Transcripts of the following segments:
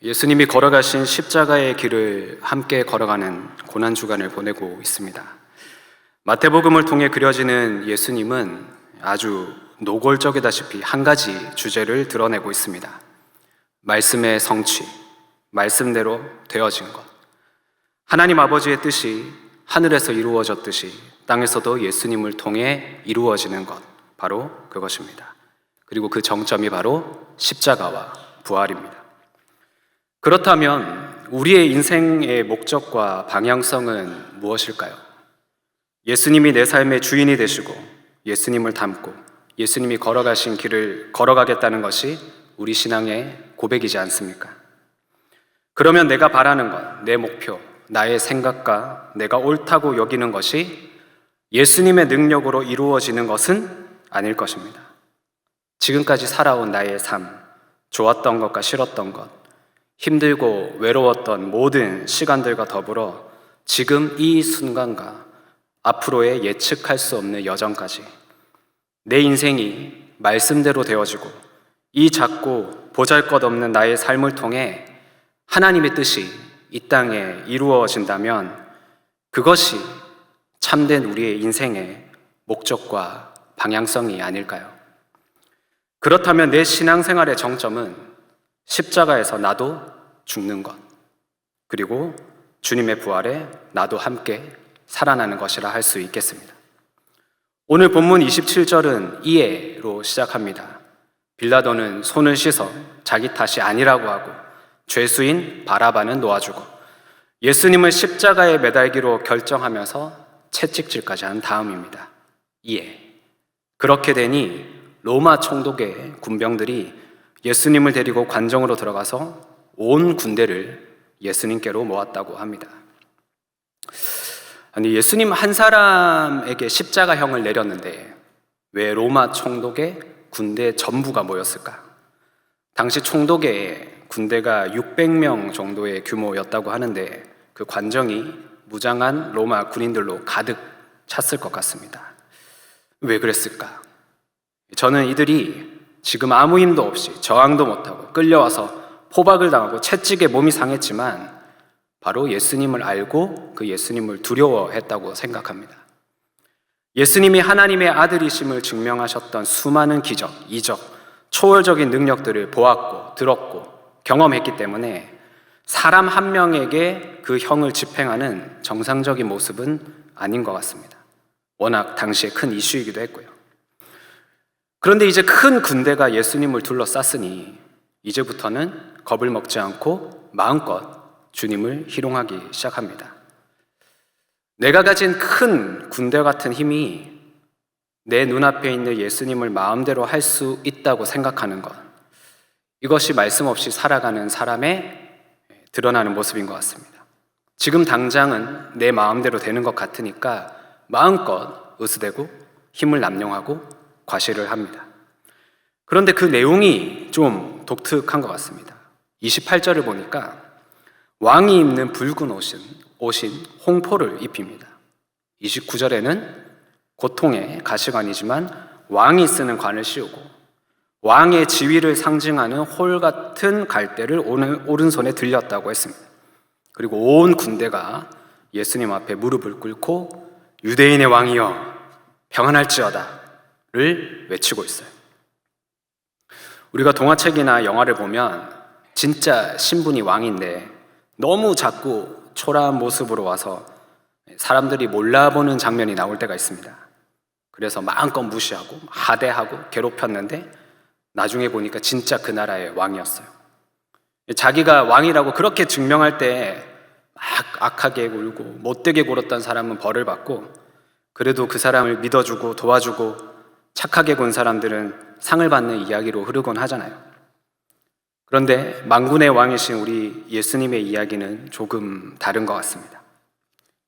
예수님이 걸어가신 십자가의 길을 함께 걸어가는 고난주간을 보내고 있습니다. 마태복음을 통해 그려지는 예수님은 아주 노골적이다시피 한 가지 주제를 드러내고 있습니다. 말씀의 성취, 말씀대로 되어진 것. 하나님 아버지의 뜻이 하늘에서 이루어졌듯이 땅에서도 예수님을 통해 이루어지는 것, 바로 그것입니다. 그리고 그 정점이 바로 십자가와 부활입니다. 그렇다면 우리의 인생의 목적과 방향성은 무엇일까요? 예수님이 내 삶의 주인이 되시고 예수님을 닮고 예수님이 걸어가신 길을 걸어가겠다는 것이 우리 신앙의 고백이지 않습니까? 그러면 내가 바라는 것, 내 목표, 나의 생각과 내가 옳다고 여기는 것이 예수님의 능력으로 이루어지는 것은 아닐 것입니다. 지금까지 살아온 나의 삶, 좋았던 것과 싫었던 것, 힘들고 외로웠던 모든 시간들과 더불어 지금 이 순간과 앞으로의 예측할 수 없는 여정까지 내 인생이 말씀대로 되어지고 이 작고 보잘것없는 나의 삶을 통해 하나님의 뜻이 이 땅에 이루어진다면 그것이 참된 우리의 인생의 목적과 방향성이 아닐까요? 그렇다면 내 신앙생활의 정점은 십자가에서 나도 죽는 것, 그리고 주님의 부활에 나도 함께 살아나는 것이라 할 수 있겠습니다. 오늘 본문 27절은 이에로 시작합니다. 빌라도는 손을 씻어 자기 탓이 아니라고 하고 죄수인 바라바는 놓아주고 예수님을 십자가에 매달기로 결정하면서 채찍질까지 한 다음입니다. 이에. 그렇게 되니 로마 총독의 군병들이 예수님을 데리고 관정으로 들어가서 온 군대를 예수님께로 모았다고 합니다. 아니, 예수님 한 사람에게 십자가형을 내렸는데 왜 로마 총독의 군대 전부가 모였을까? 당시 총독의 군대가 600명 정도의 규모였다고 하는데 그 관정이 무장한 로마 군인들로 가득 찼을 것 같습니다. 왜 그랬을까? 저는 이들이 지금 아무 힘도 없이 저항도 못하고 끌려와서 포박을 당하고 채찍에 몸이 상했지만 바로 예수님을 알고 그 예수님을 두려워했다고 생각합니다. 예수님이 하나님의 아들이심을 증명하셨던 수많은 기적, 이적, 초월적인 능력들을 보았고 들었고 경험했기 때문에 사람 한 명에게 그 형을 집행하는 정상적인 모습은 아닌 것 같습니다. 워낙 당시에 큰 이슈이기도 했고요. 그런데 이제 큰 군대가 예수님을 둘러쌌으니 이제부터는 겁을 먹지 않고 마음껏 주님을 희롱하기 시작합니다. 내가 가진 큰 군대 같은 힘이 내 눈앞에 있는 예수님을 마음대로 할 수 있다고 생각하는 것, 이것이 말씀 없이 살아가는 사람의 드러나는 모습인 것 같습니다. 지금 당장은 내 마음대로 되는 것 같으니까 마음껏 으스대고 힘을 남용하고 과시를 합니다. 그런데 그 내용이 좀 독특한 것 같습니다. 28절을 보니까 왕이 입는 붉은 옷인 홍포를 입힙니다. 29절에는 고통의 가시관이지만 왕이 쓰는 관을 씌우고 왕의 지위를 상징하는 홀 같은 갈대를 오른손에 들렸다고 했습니다. 그리고 온 군대가 예수님 앞에 무릎을 꿇고 유대인의 왕이여 평안할지어다 를 외치고 있어요. 우리가 동화책이나 영화를 보면 진짜 신분이 왕인데 너무 작고 초라한 모습으로 와서 사람들이 몰라보는 장면이 나올 때가 있습니다. 그래서 마음껏 무시하고 하대하고 괴롭혔는데 나중에 보니까 진짜 그 나라의 왕이었어요. 자기가 왕이라고 그렇게 증명할 때 막 악하게 굴고 못되게 굴었던 사람은 벌을 받고 그래도 그 사람을 믿어주고 도와주고 착하게 군 사람들은 상을 받는 이야기로 흐르곤 하잖아요. 그런데 만군의 왕이신 우리 예수님의 이야기는 조금 다른 것 같습니다.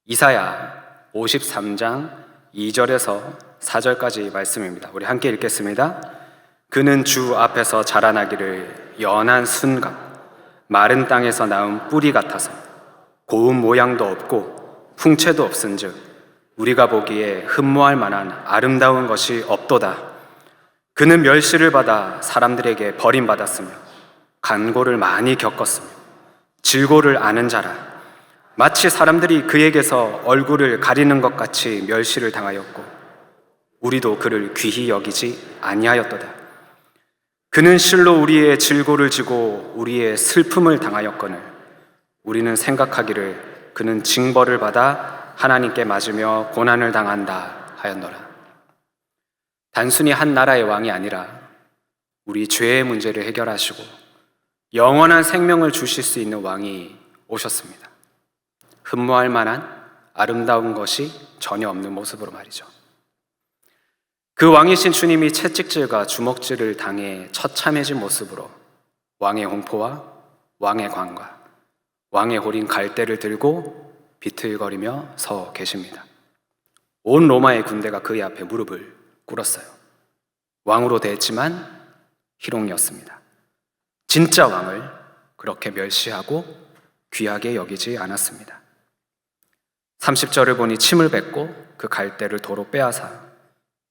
이사야 53장 2절에서 4절까지 말씀입니다. 우리 함께 읽겠습니다. 그는 주 앞에서 자라나기를 연한 순각, 마른 땅에서 나온 뿌리 같아서 고운 모양도 없고 풍채도 없은즉 우리가 보기에 흠모할 만한 아름다운 것이 없도다. 그는 멸시를 받아 사람들에게 버림받았으며 간고를 많이 겪었으며 질고를 아는 자라. 마치 사람들이 그에게서 얼굴을 가리는 것 같이 멸시를 당하였고 우리도 그를 귀히 여기지 아니하였도다. 그는 실로 우리의 질고를 지고 우리의 슬픔을 당하였거늘 우리는 생각하기를 그는 징벌을 받아 하나님께 맞으며 고난을 당한다 하였노라. 단순히 한 나라의 왕이 아니라 우리 죄의 문제를 해결하시고 영원한 생명을 주실 수 있는 왕이 오셨습니다. 흠모할 만한 아름다운 것이 전혀 없는 모습으로 말이죠. 그 왕이신 주님이 채찍질과 주먹질을 당해 처참해진 모습으로 왕의 홍포와 왕의 관과 왕의 호린 갈대를 들고 비틀거리며 서 계십니다. 온 로마의 군대가 그의 앞에 무릎을 꿇었어요. 왕으로 대했지만 희롱이었습니다. 진짜 왕을 그렇게 멸시하고 귀하게 여기지 않았습니다. 30절을 보니 침을 뱉고 그 갈대를 도로 빼앗아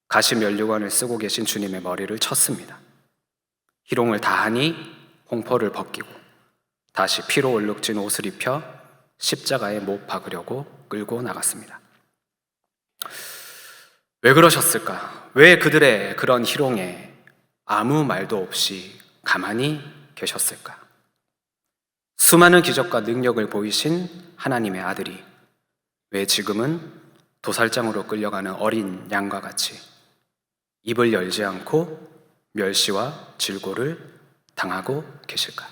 가시 면류관을 쓰고 계신 주님의 머리를 쳤습니다. 희롱을 다하니 홍포를 벗기고 다시 피로 얼룩진 옷을 입혀 십자가에 못 박으려고 끌고 나갔습니다. 왜 그러셨을까? 왜 그들의 그런 희롱에 아무 말도 없이 가만히 계셨을까? 수많은 기적과 능력을 보이신 하나님의 아들이 왜 지금은 도살장으로 끌려가는 어린 양과 같이 입을 열지 않고 멸시와 질고를 당하고 계실까?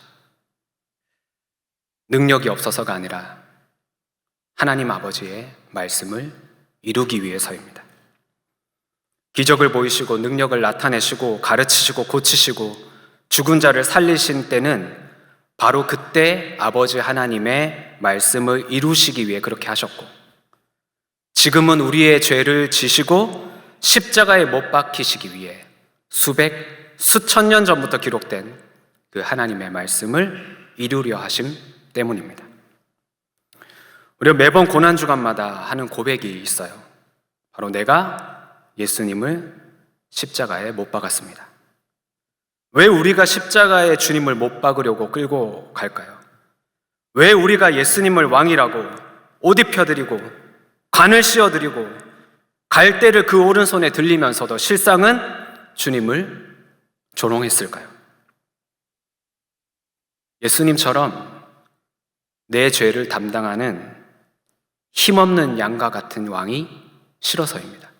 능력이 없어서가 아니라 하나님 아버지의 말씀을 이루기 위해서입니다. 기적을 보이시고 능력을 나타내시고 가르치시고 고치시고 죽은 자를 살리신 때는 바로 그때 아버지 하나님의 말씀을 이루시기 위해 그렇게 하셨고 지금은 우리의 죄를 지시고 십자가에 못 박히시기 위해 수천 년 전부터 기록된 그 하나님의 말씀을 이루려 하심 때문입니다. 우리가 매번 고난주간마다 하는 고백이 있어요. 바로 내가 예수님을 십자가에 못 박았습니다. 왜 우리가 십자가에 주님을 못 박으려고 끌고 갈까요? 왜 우리가 예수님을 왕이라고 옷 입혀드리고 관을 씌워드리고 갈대를 그 오른손에 들리면서도 실상은 주님을 조롱했을까요? 예수님처럼 내 죄를 담당하는 힘없는 양과 같은 왕이 싫어서입니다.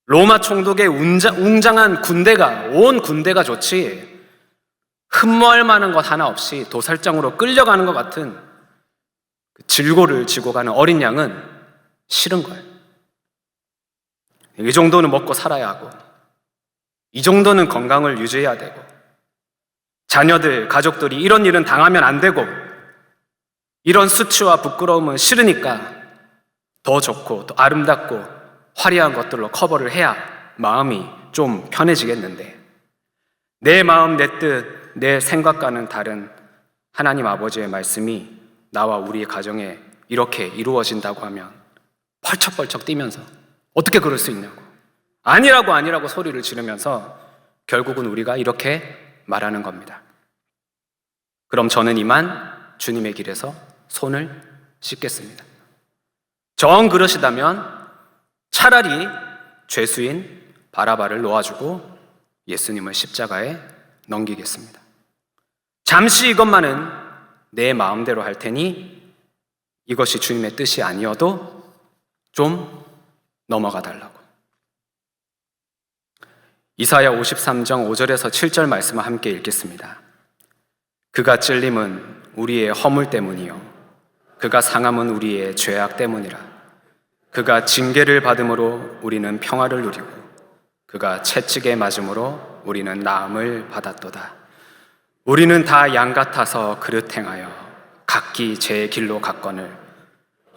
로마 총독의 웅장한 군대가, 온 군대가 좋지 흠모할 만한 것 하나 없이 도살장으로 끌려가는 것 같은 질고를 지고 가는 어린 양은 싫은 거예요. 이 정도는 먹고 살아야 하고 이 정도는 건강을 유지해야 되고 자녀들, 가족들이 이런 일은 당하면 안 되고 이런 수치와 부끄러움은 싫으니까 더 좋고 더 아름답고 화려한 것들로 커버를 해야 마음이 좀 편해지겠는데 내 마음, 내 뜻, 내 생각과는 다른 하나님 아버지의 말씀이 나와 우리의 가정에 이렇게 이루어진다고 하면 펄쩍펄쩍 뛰면서 어떻게 그럴 수 있냐고 아니라고 소리를 지르면서 결국은 우리가 이렇게 말하는 겁니다. 그럼 저는 이만 주님의 길에서 손을 씻겠습니다. 정 그러시다면 차라리 죄수인 바라바를 놓아주고 예수님을 십자가에 넘기겠습니다. 잠시 이것만은 내 마음대로 할 테니 이것이 주님의 뜻이 아니어도 좀 넘어가 달라고. 이사야 53장 5절에서 7절 말씀을 함께 읽겠습니다. 그가 찔림은 우리의 허물 때문이요 그가 상함은 우리의 죄악 때문이라. 그가 징계를 받음으로 우리는 평화를 누리고 그가 채찍에 맞음으로 우리는 나음을 받았도다. 우리는 다 양 같아서 그릇 행하여 각기 제 길로 갔거늘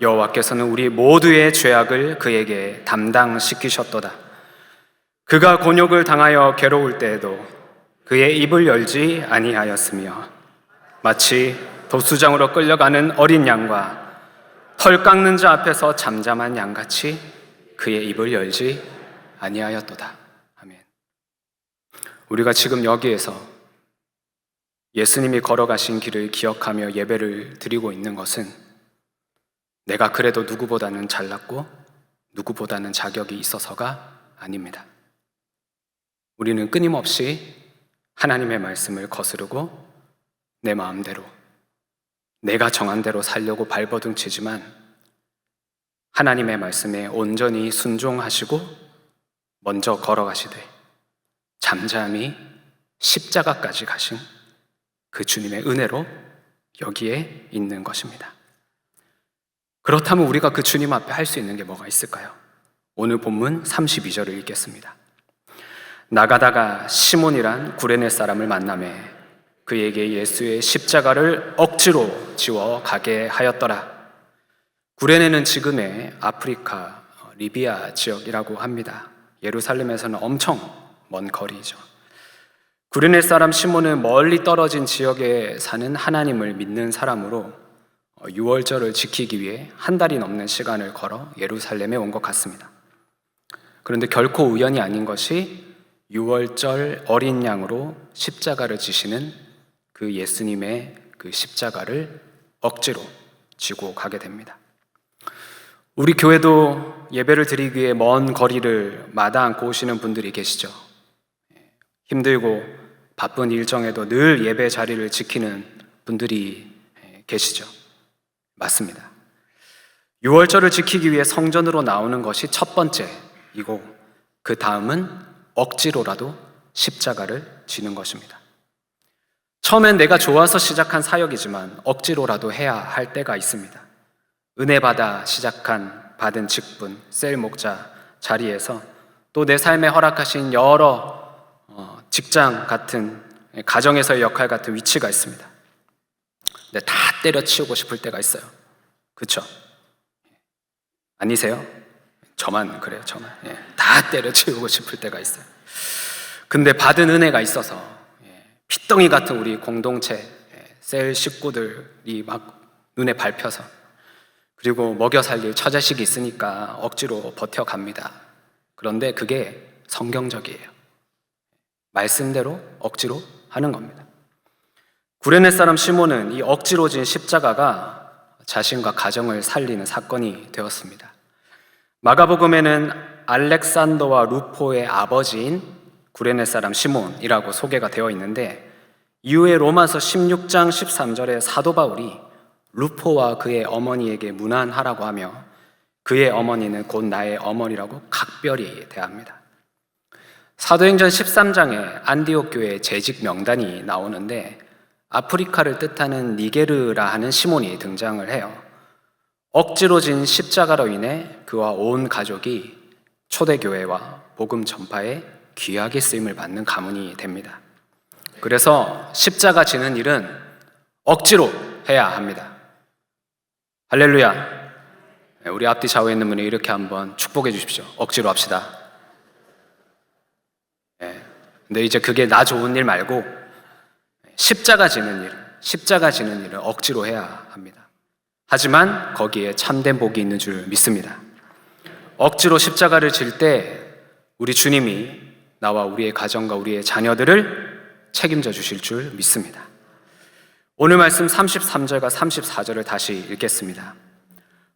여호와께서는 우리 모두의 죄악을 그에게 담당시키셨도다. 그가 곤욕을 당하여 괴로울 때에도 그의 입을 열지 아니하였으며 마치 도수장으로 끌려가는 어린 양과 털 깎는 자 앞에서 잠잠한 양같이 그의 입을 열지 아니하였도다. 아멘. 우리가 지금 여기에서 예수님이 걸어가신 길을 기억하며 예배를 드리고 있는 것은 내가 그래도 누구보다는 잘났고 누구보다는 자격이 있어서가 아닙니다. 우리는 끊임없이 하나님의 말씀을 거스르고 내 마음대로 내가 정한 대로 살려고 발버둥치지만 하나님의 말씀에 온전히 순종하시고 먼저 걸어가시되 잠잠히 십자가까지 가신 그 주님의 은혜로 여기에 있는 것입니다. 그렇다면 우리가 그 주님 앞에 할 수 있는 게 뭐가 있을까요? 오늘 본문 32절을 읽겠습니다. 나가다가 시몬이란 구레네 사람을 만나매 그에게 예수의 십자가를 억지로 지워 가게 하였더라. 구레네는 지금의 아프리카 리비아 지역이라고 합니다. 예루살렘에서는 엄청 먼 거리죠. 구레네 사람 시몬은 멀리 떨어진 지역에 사는 하나님을 믿는 사람으로 유월절을 지키기 위해 한 달이 넘는 시간을 걸어 예루살렘에 온 것 같습니다. 그런데 결코 우연이 아닌 것이 유월절 어린 양으로 십자가를 지시는 그 예수님의 그 십자가를 억지로 지고 가게 됩니다. 우리 교회도 예배를 드리기 위해 먼 거리를 마다 않고 오시는 분들이 계시죠. 힘들고 바쁜 일정에도 늘 예배 자리를 지키는 분들이 계시죠. 맞습니다. 유월절을 지키기 위해 성전으로 나오는 것이 첫 번째이고 그 다음은 억지로라도 십자가를 지는 것입니다. 처음엔 내가 좋아서 시작한 사역이지만 억지로라도 해야 할 때가 있습니다. 은혜 받아 받은 직분, 셀 목자 자리에서 또 내 삶에 허락하신 여러 직장 같은 가정에서의 역할 같은 위치가 있습니다. 근데 다 때려치우고 싶을 때가 있어요. 그렇죠? 아니세요? 저만 그래요. 저만. 다 때려치우고 싶을 때가 있어요. 근데 받은 은혜가 있어서 핏덩이 같은 우리 공동체 셀 식구들이 막 눈에 밟혀서 그리고 먹여 살릴 처자식이 있으니까 억지로 버텨갑니다. 그런데 그게 성경적이에요. 말씀대로 억지로 하는 겁니다. 구레네 사람 시몬은 이 억지로 진 십자가가 자신과 가정을 살리는 사건이 되었습니다. 마가복음에는 알렉산더와 루포의 아버지인 구레네 사람 시몬이라고 소개가 되어 있는데 이후에 로마서 16장 13절에 사도 바울이 루포와 그의 어머니에게 문안하라고 하며 그의 어머니는 곧 나의 어머니라고 각별히 대합니다. 사도행전 13장에 안디옥 교회의 재직 명단이 나오는데 아프리카를 뜻하는 니게르라 하는 시몬이 등장을 해요. 억지로 진 십자가로 인해 그와 온 가족이 초대교회와 복음 전파에 귀하게 쓰임을 받는 가문이 됩니다. 그래서 십자가 지는 일은 억지로 해야 합니다. 할렐루야. 우리 앞뒤 좌우에 있는 분이 이렇게 한번 축복해 주십시오. 억지로 합시다. 근데 이제 그게 나 좋은 일 말고 십자가 지는 일을 억지로 해야 합니다. 하지만 거기에 참된 복이 있는 줄 믿습니다. 억지로 십자가를 질 때 우리 주님이 나와 우리의 가정과 우리의 자녀들을 책임져 주실 줄 믿습니다. 오늘 말씀 33절과 34절을 다시 읽겠습니다.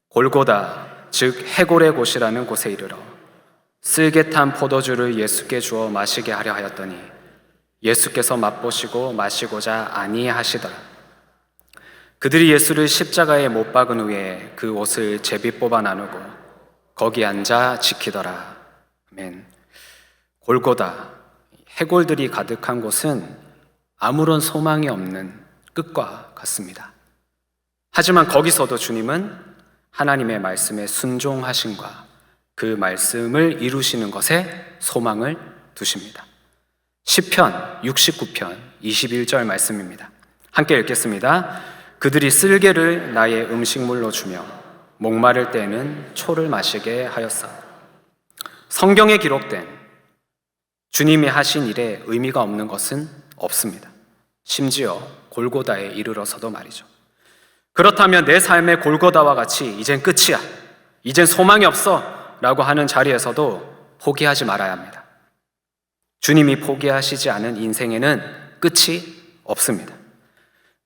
골고다 즉 해골의 곳이라는 곳에 이르러 쓸개 탄 포도주를 예수께 주어 마시게 하려 하였더니 예수께서 맛보시고 마시고자 아니하시더라. 그들이 예수를 십자가에 못 박은 후에 그 옷을 제비 뽑아 나누고 거기 앉아 지키더라. 아멘. 골고다, 해골들이 가득한 곳은 아무런 소망이 없는 끝과 같습니다. 하지만 거기서도 주님은 하나님의 말씀에 순종하심과 그 말씀을 이루시는 것에 소망을 두십니다. 시편 69편 21절 말씀입니다. 함께 읽겠습니다. 그들이 쓸개를 나의 음식물로 주며 목마를 때에는 초를 마시게 하였사. 성경에 기록된 주님이 하신 일에 의미가 없는 것은 없습니다. 심지어 골고다에 이르러서도 말이죠. 그렇다면 내 삶의 골고다와 같이 이젠 끝이야, 이젠 소망이 없어 라고 하는 자리에서도 포기하지 말아야 합니다. 주님이 포기하시지 않은 인생에는 끝이 없습니다.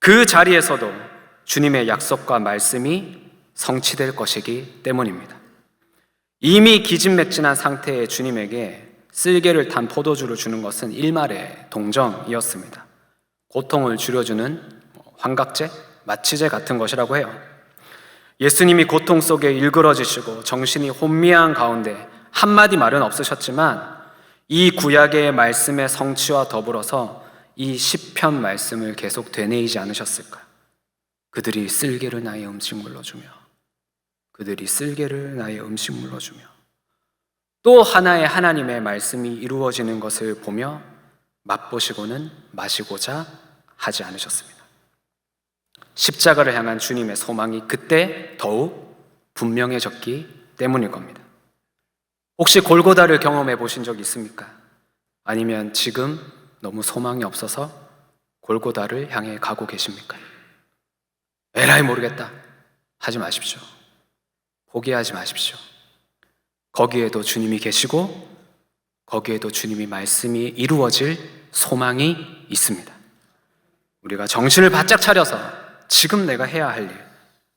그 자리에서도 주님의 약속과 말씀이 성취될 것이기 때문입니다. 이미 기진맥진한 상태의 주님에게 쓸개를 탄 포도주를 주는 것은 일말의 동정이었습니다. 고통을 줄여주는 환각제, 마취제 같은 것이라고 해요. 예수님이 고통 속에 일그러지시고 정신이 혼미한 가운데 한마디 말은 없으셨지만 이 구약의 말씀의 성취와 더불어서 이 시편 말씀을 계속 되뇌이지 않으셨을까? 그들이 쓸개를 나의 음식물로 주며, 그들이 쓸개를 나의 음식물로 주며, 또 하나의 하나님의 말씀이 이루어지는 것을 보며 맛보시고는 마시고자 하지 않으셨습니다. 십자가를 향한 주님의 소망이 그때 더욱 분명해졌기 때문일 겁니다. 혹시 골고다를 경험해 보신 적 있습니까? 아니면 지금 너무 소망이 없어서 골고다를 향해 가고 계십니까? 에라이 모르겠다 하지 마십시오. 포기하지 마십시오. 거기에도 주님이 계시고 거기에도 주님의 말씀이 이루어질 소망이 있습니다. 우리가 정신을 바짝 차려서 지금 내가 해야 할 일,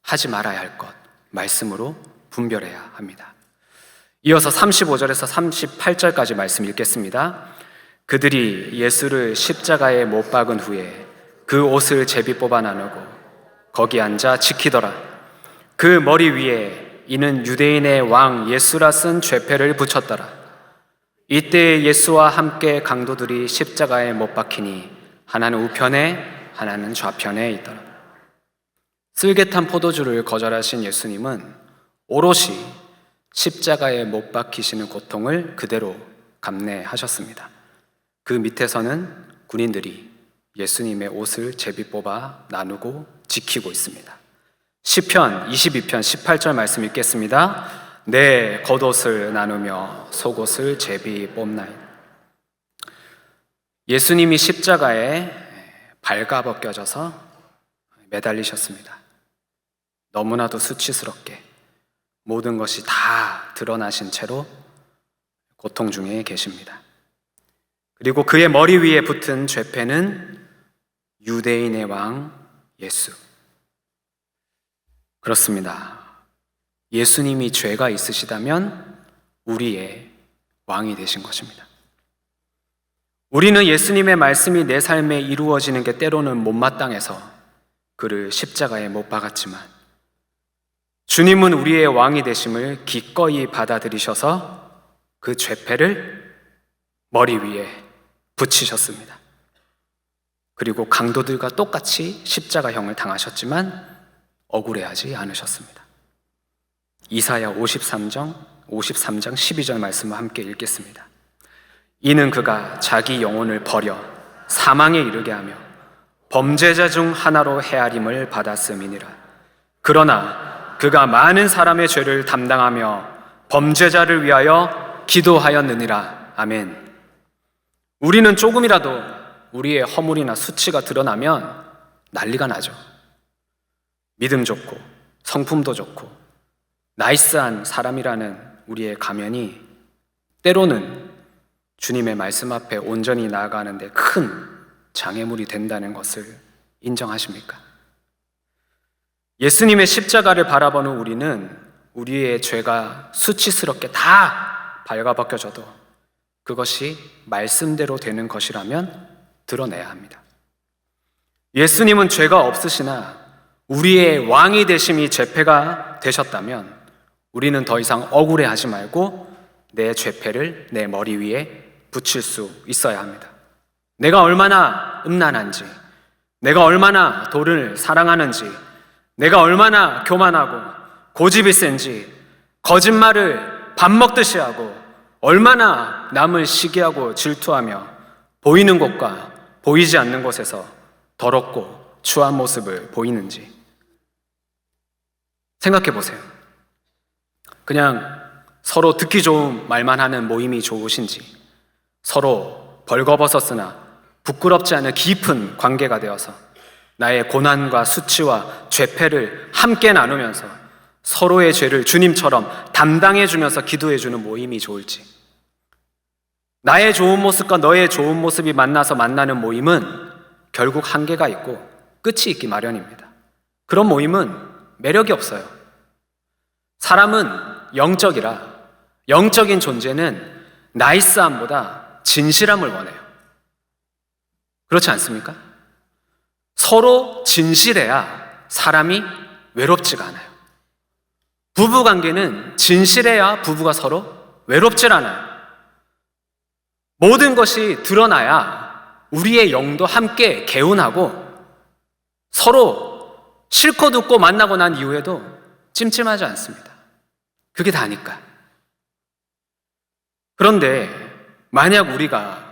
하지 말아야 할 것, 말씀으로 분별해야 합니다. 이어서 35절에서 38절까지 말씀 읽겠습니다. 그들이 예수를 십자가에 못 박은 후에 그 옷을 제비 뽑아 나누고 거기 앉아 지키더라. 그 머리 위에 이는 유대인의 왕 예수라 쓴 죄패를 붙였더라. 이때 예수와 함께 강도들이 십자가에 못 박히니 하나는 우편에 하나는 좌편에 있더라. 쓸개탄 포도주를 거절하신 예수님은 오롯이 십자가에 못 박히시는 고통을 그대로 감내하셨습니다. 그 밑에서는 군인들이 예수님의 옷을 제비 뽑아 나누고 지키고 있습니다. 시편 22편 18절 말씀 읽겠습니다. 내 겉옷을 나누며 속옷을 제비 뽑나이. 예수님이 십자가에 발가벗겨져서 매달리셨습니다. 너무나도 수치스럽게 모든 것이 다 드러나신 채로 고통 중에 계십니다. 그리고 그의 머리 위에 붙은 죄패는 유대인의 왕 예수. 그렇습니다. 예수님이 죄가 있으시다면 우리의 왕이 되신 것입니다. 우리는 예수님의 말씀이 내 삶에 이루어지는 게 때로는 못마땅해서 그를 십자가에 못 박았지만 주님은 우리의 왕이 되심을 기꺼이 받아들이셔서 그 죄패를 머리 위에 붙이셨습니다. 그리고 강도들과 똑같이 십자가형을 당하셨지만 억울해하지 않으셨습니다. 이사야 53장 12절 말씀을 함께 읽겠습니다. 이는 그가 자기 영혼을 버려 사망에 이르게 하며 범죄자 중 하나로 헤아림을 받았음이니라. 그러나 그가 많은 사람의 죄를 담당하며 범죄자를 위하여 기도하였느니라. 아멘. 우리는 조금이라도 우리의 허물이나 수치가 드러나면 난리가 나죠. 믿음 좋고 성품도 좋고 나이스한 사람이라는 우리의 가면이 때로는 주님의 말씀 앞에 온전히 나아가는데 큰 장애물이 된다는 것을 인정하십니까? 예수님의 십자가를 바라보는 우리는 우리의 죄가 수치스럽게 다 발가벗겨져도 그것이 말씀대로 되는 것이라면 드러내야 합니다. 예수님은 죄가 없으시나 우리의 왕이 되심이 죄패가 되셨다면 우리는 더 이상 억울해하지 말고 내 죄패를 내 머리 위에 붙일 수 있어야 합니다. 내가 얼마나 음란한지, 내가 얼마나 돈을 사랑하는지, 내가 얼마나 교만하고 고집이 센지, 거짓말을 밥 먹듯이 하고 얼마나 남을 시기하고 질투하며 보이는 곳과 보이지 않는 곳에서 더럽고 추한 모습을 보이는지 생각해 보세요. 그냥 서로 듣기 좋은 말만 하는 모임이 좋으신지, 서로 벌거벗었으나 부끄럽지 않은 깊은 관계가 되어서 나의 고난과 수치와 죄패를 함께 나누면서 서로의 죄를 주님처럼 담당해 주면서 기도해 주는 모임이 좋을지, 나의 좋은 모습과 너의 좋은 모습이 만나서 만나는 모임은 결국 한계가 있고 끝이 있기 마련입니다. 그런 모임은 매력이 없어요. 사람은 영적이라 영적인 존재는 나이스함보다 진실함을 원해요. 그렇지 않습니까? 서로 진실해야 사람이 외롭지가 않아요. 부부관계는 진실해야 부부가 서로 외롭질 않아요. 모든 것이 드러나야 우리의 영도 함께 개운하고 서로 실컷 웃고 만나고 난 이후에도 찜찜하지 않습니다. 그게 다니까. 그런데 만약 우리가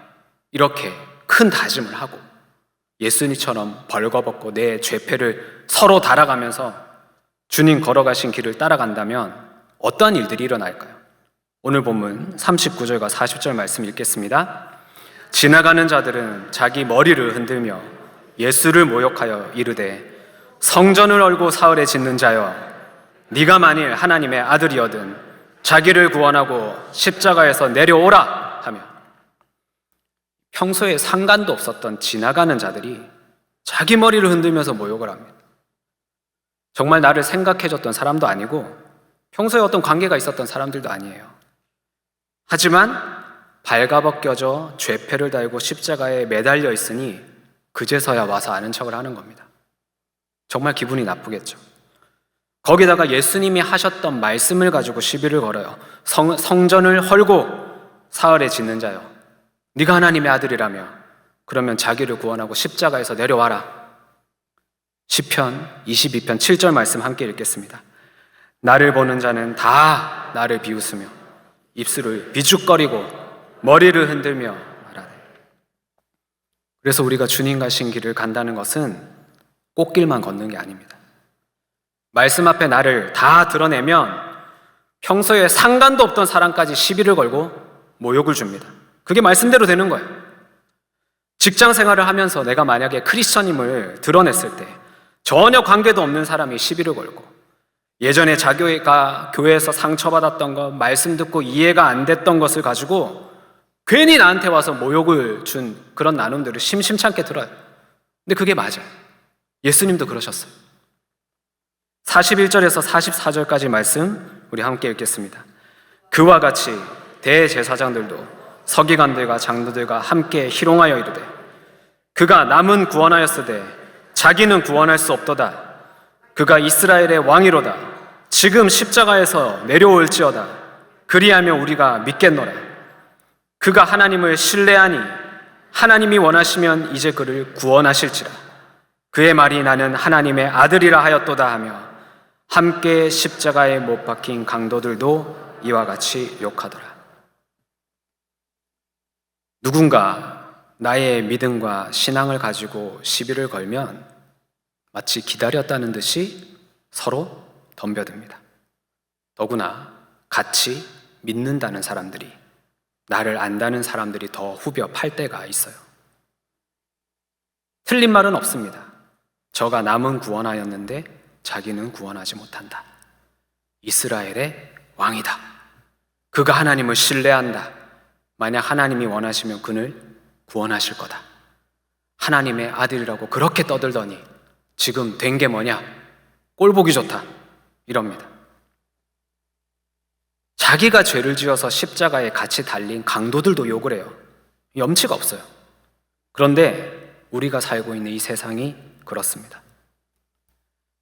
이렇게 큰 다짐을 하고 예수님처럼 벌거벗고 내 죄패를 서로 달아가면서 주님 걸어가신 길을 따라간다면 어떠한 일들이 일어날까요? 오늘 본문 39절과 40절 말씀 읽겠습니다. 지나가는 자들은 자기 머리를 흔들며 예수를 모욕하여 이르되 성전을 얼고 사흘에 짓는 자여 네가 만일 하나님의 아들이거든 자기를 구원하고 십자가에서 내려오라 하며 평소에 상관도 없었던 지나가는 자들이 자기 머리를 흔들면서 모욕을 합니다. 정말 나를 생각해줬던 사람도 아니고 평소에 어떤 관계가 있었던 사람들도 아니에요. 하지만 발가벗겨져 죄패를 달고 십자가에 매달려 있으니 그제서야 와서 아는 척을 하는 겁니다. 정말 기분이 나쁘겠죠. 거기다가 예수님이 하셨던 말씀을 가지고 시비를 걸어요. 성전을 헐고 사흘에 짓는 자여 네가 하나님의 아들이라며 그러면 자기를 구원하고 십자가에서 내려와라. 시편 22편 7절 말씀 함께 읽겠습니다. 나를 보는 자는 다 나를 비웃으며 입술을 비죽거리고 머리를 흔들며 말하네. 그래서 우리가 주님 가신 길을 간다는 것은 꽃길만 걷는 게 아닙니다. 말씀 앞에 나를 다 드러내면 평소에 상관도 없던 사람까지 시비를 걸고 모욕을 줍니다. 그게 말씀대로 되는 거예요. 직장 생활을 하면서 내가 만약에 크리스천임을 드러냈을 때 전혀 관계도 없는 사람이 시비를 걸고 예전에 자기가 교회에서 상처받았던 것, 말씀 듣고 이해가 안 됐던 것을 가지고 괜히 나한테 와서 모욕을 준 그런 나눔들을 심심찮게 들어요. 근데 그게 맞아요. 예수님도 그러셨어요. 41절에서 44절까지 말씀 우리 함께 읽겠습니다. 그와 같이 대제사장들도 서기관들과 장로들과 함께 희롱하여 이르되 그가 남은 구원하였으되 자기는 구원할 수 없도다. 그가 이스라엘의 왕이로다. 지금 십자가에서 내려올지어다. 그리하면 우리가 믿겠노라. 그가 하나님을 신뢰하니 하나님이 원하시면 이제 그를 구원하실지라. 그의 말이 나는 하나님의 아들이라 하였도다 하며 함께 십자가에 못 박힌 강도들도 이와 같이 욕하더라. 누군가 나의 믿음과 신앙을 가지고 시비를 걸면 마치 기다렸다는 듯이 서로 덤벼듭니다. 더구나 같이 믿는다는 사람들이 나를 안다는 사람들이 더 후벼 팔 때가 있어요. 틀린 말은 없습니다. 저가 남은 구원하였는데 자기는 구원하지 못한다. 이스라엘의 왕이다. 그가 하나님을 신뢰한다. 만약 하나님이 원하시면 그를 구원하실 거다. 하나님의 아들이라고 그렇게 떠들더니 지금 된 게 뭐냐? 꼴 보기 좋다. 이럽니다. 자기가 죄를 지어서 십자가에 같이 달린 강도들도 욕을 해요. 염치가 없어요. 그런데 우리가 살고 있는 이 세상이 그렇습니다.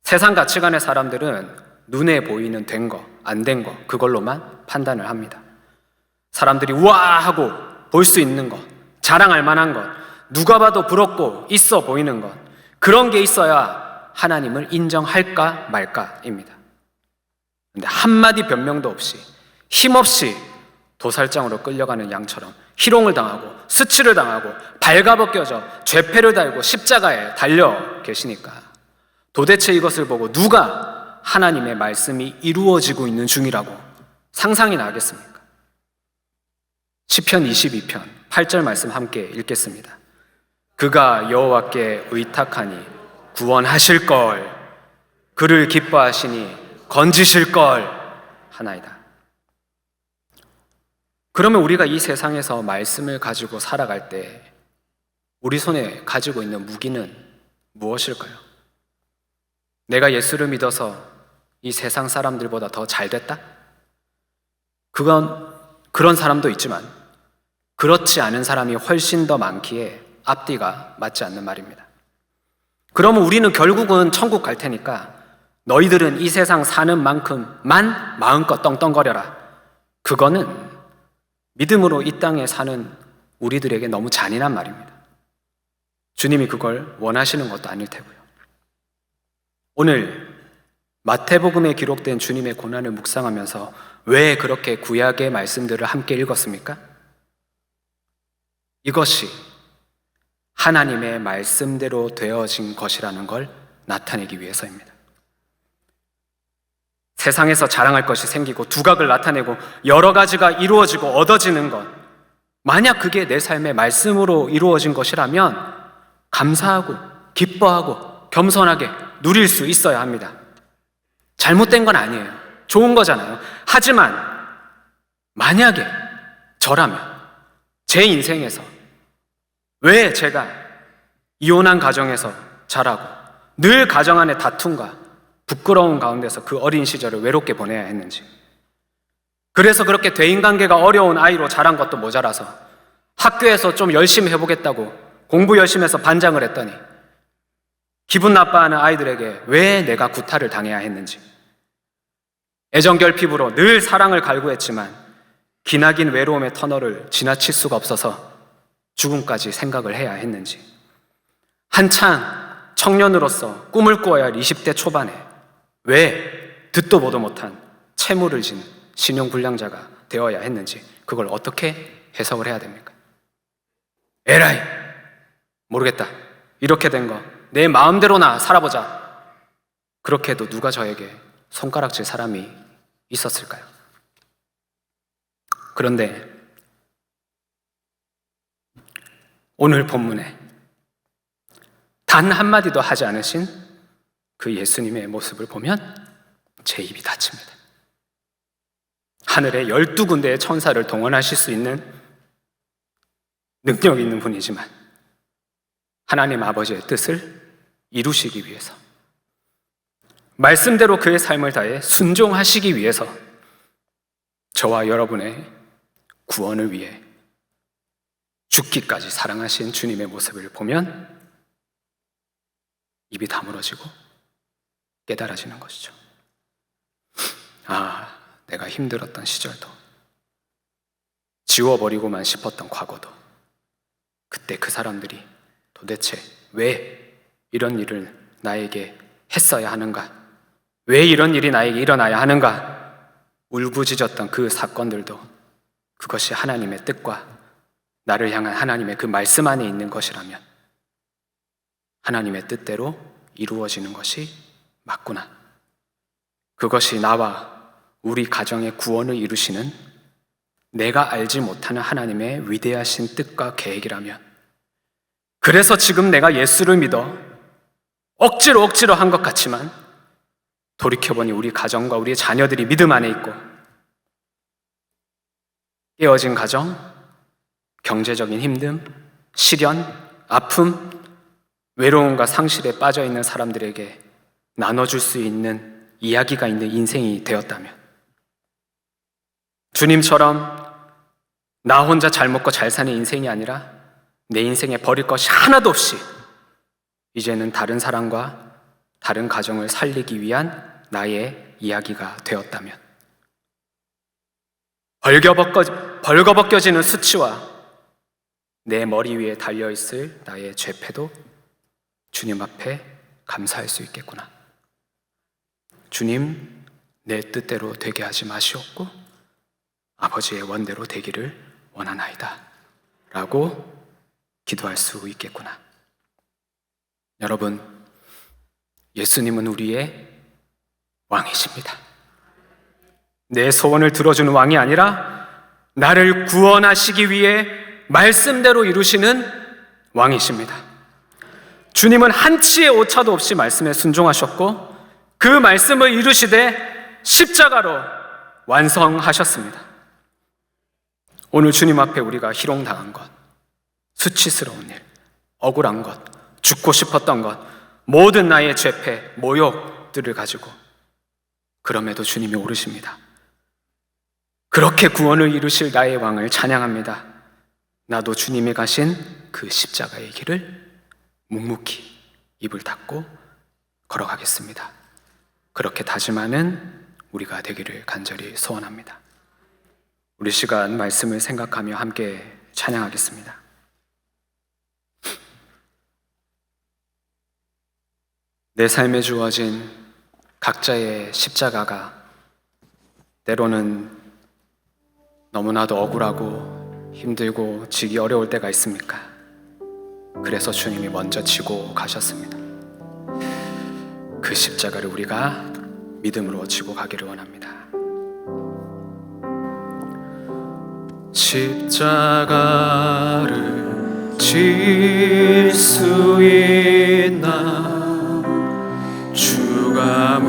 세상 가치관의 사람들은 눈에 보이는 된 거, 안 된 거, 그걸로만 판단을 합니다. 사람들이 우와 하고 볼 수 있는 것, 자랑할 만한 것, 누가 봐도 부럽고 있어 보이는 것, 그런 게 있어야 하나님을 인정할까 말까입니다. 그런데 한마디 변명도 없이 힘없이 도살장으로 끌려가는 양처럼 희롱을 당하고 수치를 당하고 발가벗겨져 죄패를 달고 십자가에 달려 계시니까 도대체 이것을 보고 누가 하나님의 말씀이 이루어지고 있는 중이라고 상상이나 하겠습니까? 시편 22편 8절 말씀 함께 읽겠습니다. 그가 여호와께 의탁하니 구원하실 걸, 그를 기뻐하시니 건지실 걸 하나이다. 그러면 우리가 이 세상에서 말씀을 가지고 살아갈 때 우리 손에 가지고 있는 무기는 무엇일까요? 내가 예수를 믿어서 이 세상 사람들보다 더 잘됐다? 그런 사람도 있지만 그렇지 않은 사람이 훨씬 더 많기에 앞뒤가 맞지 않는 말입니다. 그러면 우리는 결국은 천국 갈 테니까 너희들은 이 세상 사는 만큼만 마음껏 떵떵거려라. 그거는 믿음으로 이 땅에 사는 우리들에게 너무 잔인한 말입니다. 주님이 그걸 원하시는 것도 아닐 테고요. 오늘 마태복음에 기록된 주님의 고난을 묵상하면서 왜 그렇게 구약의 말씀들을 함께 읽었습니까? 이것이 하나님의 말씀대로 되어진 것이라는 걸 나타내기 위해서입니다. 세상에서 자랑할 것이 생기고 두각을 나타내고 여러 가지가 이루어지고 얻어지는 것, 만약 그게 내 삶의 말씀으로 이루어진 것이라면 감사하고 기뻐하고 겸손하게 누릴 수 있어야 합니다. 잘못된 건 아니에요. 좋은 거잖아요. 하지만 만약에 저라면 제 인생에서 왜 제가 이혼한 가정에서 자라고 늘 가정 안에 다툼과 부끄러운 가운데서 그 어린 시절을 외롭게 보내야 했는지, 그래서 그렇게 대인관계가 어려운 아이로 자란 것도 모자라서 학교에서 좀 열심히 해보겠다고 공부 열심히 해서 반장을 했더니 기분 나빠하는 아이들에게 왜 내가 구타를 당해야 했는지, 애정결핍으로 늘 사랑을 갈구했지만 기나긴 외로움의 터널을 지나칠 수가 없어서 죽음까지 생각을 해야 했는지, 한창 청년으로서 꿈을 꾸어야 할 20대 초반에 왜 듣도 보도 못한 채무를 진 신용불량자가 되어야 했는지, 그걸 어떻게 해석을 해야 됩니까? 에라이 모르겠다, 이렇게 된 거 내 마음대로나 살아보자, 그렇게 해도 누가 저에게 손가락질 사람이 있었을까요? 그런데 오늘 본문에 단 한마디도 하지 않으신 그 예수님의 모습을 보면 제 입이 닫힙니다. 하늘에 12군데의 천사를 동원하실 수 있는 능력 있는 분이지만 하나님 아버지의 뜻을 이루시기 위해서, 말씀대로 그의 삶을 다해 순종하시기 위해서 저와 여러분의 구원을 위해 죽기까지 사랑하신 주님의 모습을 보면 입이 다물어지고 깨달아지는 것이죠. 아, 내가 힘들었던 시절도, 지워버리고만 싶었던 과거도, 그때 그 사람들이 도대체 왜 이런 일을 나에게 했어야 하는가, 왜 이런 일이 나에게 일어나야 하는가 울부짖었던 그 사건들도 그것이 하나님의 뜻과 나를 향한 하나님의 그 말씀 안에 있는 것이라면 하나님의 뜻대로 이루어지는 것이 맞구나, 그것이 나와 우리 가정의 구원을 이루시는 내가 알지 못하는 하나님의 위대하신 뜻과 계획이라면, 그래서 지금 내가 예수를 믿어 억지로 한 것 같지만 돌이켜보니 우리 가정과 우리 자녀들이 믿음 안에 있고, 깨어진 가정, 경제적인 힘듦, 시련, 아픔, 외로움과 상실에 빠져있는 사람들에게 나눠줄 수 있는 이야기가 있는 인생이 되었다면, 주님처럼 나 혼자 잘 먹고 잘 사는 인생이 아니라 내 인생에 버릴 것이 하나도 없이 이제는 다른 사람과 다른 가정을 살리기 위한 나의 이야기가 되었다면, 벌거벗겨지는 수치와 내 머리 위에 달려있을 나의 죄패도 주님 앞에 감사할 수 있겠구나. 주님, 내 뜻대로 되게 하지 마시옵고 아버지의 원대로 되기를 원하나이다 라고 기도할 수 있겠구나. 여러분, 예수님은 우리의 왕이십니다. 내 소원을 들어주는 왕이 아니라 나를 구원하시기 위해 말씀대로 이루시는 왕이십니다. 주님은 한치의 오차도 없이 말씀에 순종하셨고 그 말씀을 이루시되 십자가로 완성하셨습니다. 오늘 주님 앞에 우리가 희롱당한 것, 수치스러운 일, 억울한 것, 죽고 싶었던 것, 모든 나의 죄패, 모욕들을 가지고. 그럼에도 주님이 오르십니다. 그렇게 구원을 이루실 나의 왕을 찬양합니다. 나도 주님이 가신 그 십자가의 길을 묵묵히 입을 닫고 걸어가겠습니다. 그렇게 다짐하는 우리가 되기를 간절히 소원합니다. 우리 시간 말씀을 생각하며 함께 찬양하겠습니다. 내 삶에 주어진 각자의 십자가가 때로는 너무나도 억울하고 힘들고 지기 어려울 때가 있습니까? 그래서 주님이 먼저 지고 가셨습니다. 그 십자가를 우리가 믿음으로 지고 가기를 원합니다. 십자가를 질 수 있나 주가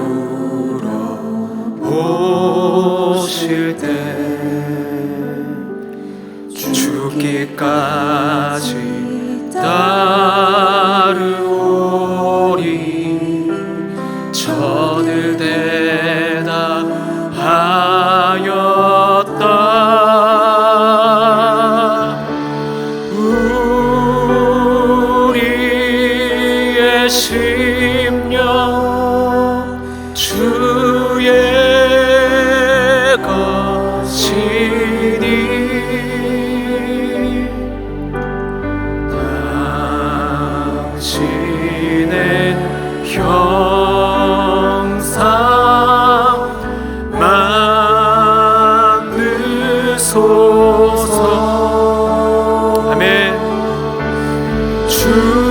물어보실 때 죽기까지 따르오리 저들 대답하였다. 우리의 심령 주의 것이니 당신의 형상 만드소서. 아멘. 주인도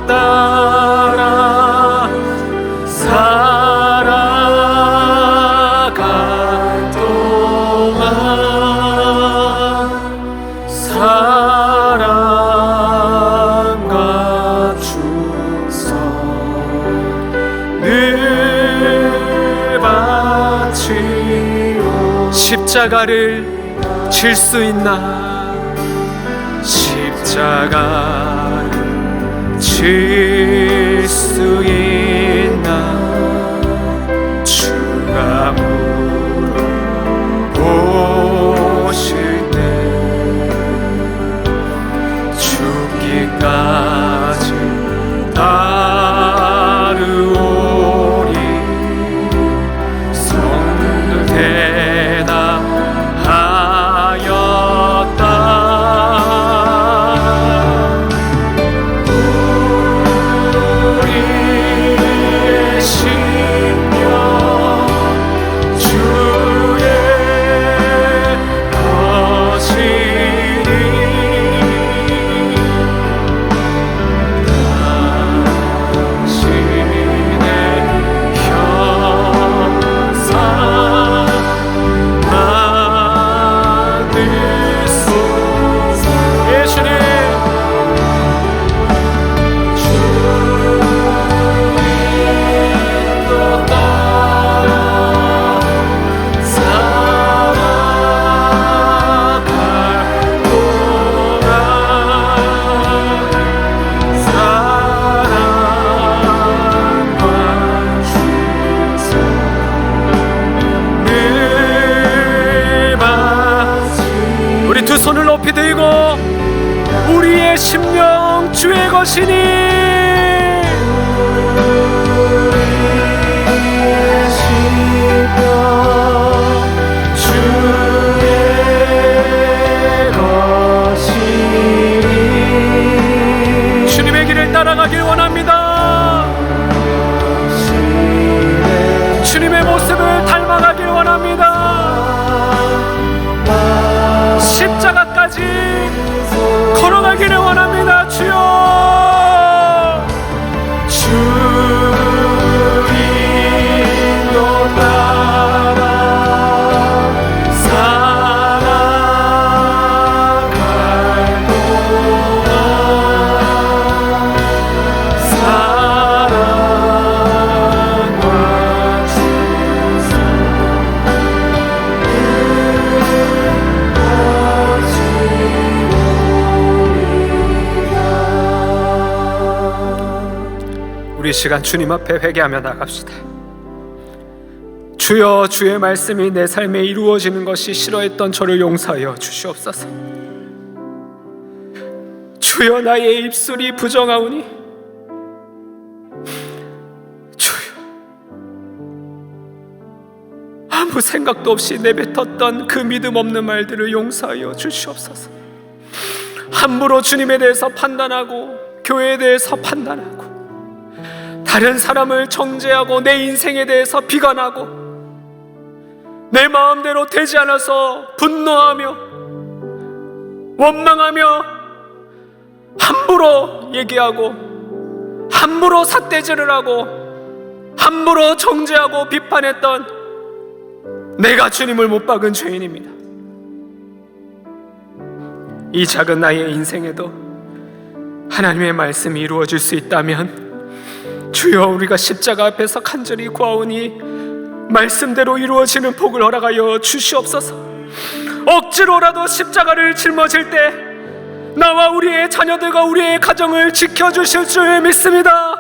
따라 살아갈 동안 사랑과 충성 늘 바치오. 십자가를 질 수 있나 십자가를 질 수 있나 주가 물어보실 때 죽기까지 따르오리 성도 대답하였다. 우리의 심령 주의 것이니 당신의 형상 만드소서. 예수님 주인도 따라 살아갈 동안 사랑과 충성 늘 바치오. 우리 두 손을 높이 들고 우리의 심령 주의 것이니 주님의 길을 따라가길 원합니다. 주님의 모습을 닮아가길 원합니다. 십자가까지 걸어가기를 원합니다. 주여 주인도 따라 살아갈 동안 사랑과 충성 늘 바치오리이다. 우리 시간 주님 앞에 회개하며 나갑시다. 주여, 주의 말씀이 내 삶에 이루어지는 것이 싫어했던 저를 용서하여 주시옵소서. 주여, 나의 입술이 부정하오니 주여, 아무 생각도 없이 내뱉었던 그 믿음 없는 말들을 용서하여 주시옵소서. 함부로 주님에 대해서 판단하고 교회에 대해서 판단하고 다른 사람을 정죄하고 내 인생에 대해서 비관하고 내 마음대로 되지 않아서 분노하며 원망하며 함부로 얘기하고 함부로 삿대질을 하고 함부로 정죄하고 비판했던 내가 주님을 못 박은 죄인입니다. 이 작은 나의 인생에도 하나님의 말씀이 이루어질 수 있다면 주여, 우리가 십자가 앞에서 간절히 구하오니 말씀대로 이루어지는 복을 허락하여 주시옵소서. 억지로라도 십자가를 짊어질 때 나와 우리의 자녀들과 우리의 가정을 지켜주실 줄 믿습니다.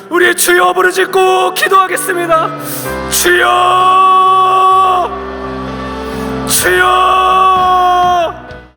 우리 주여 부르짖고 기도하겠습니다. 주여, 주여.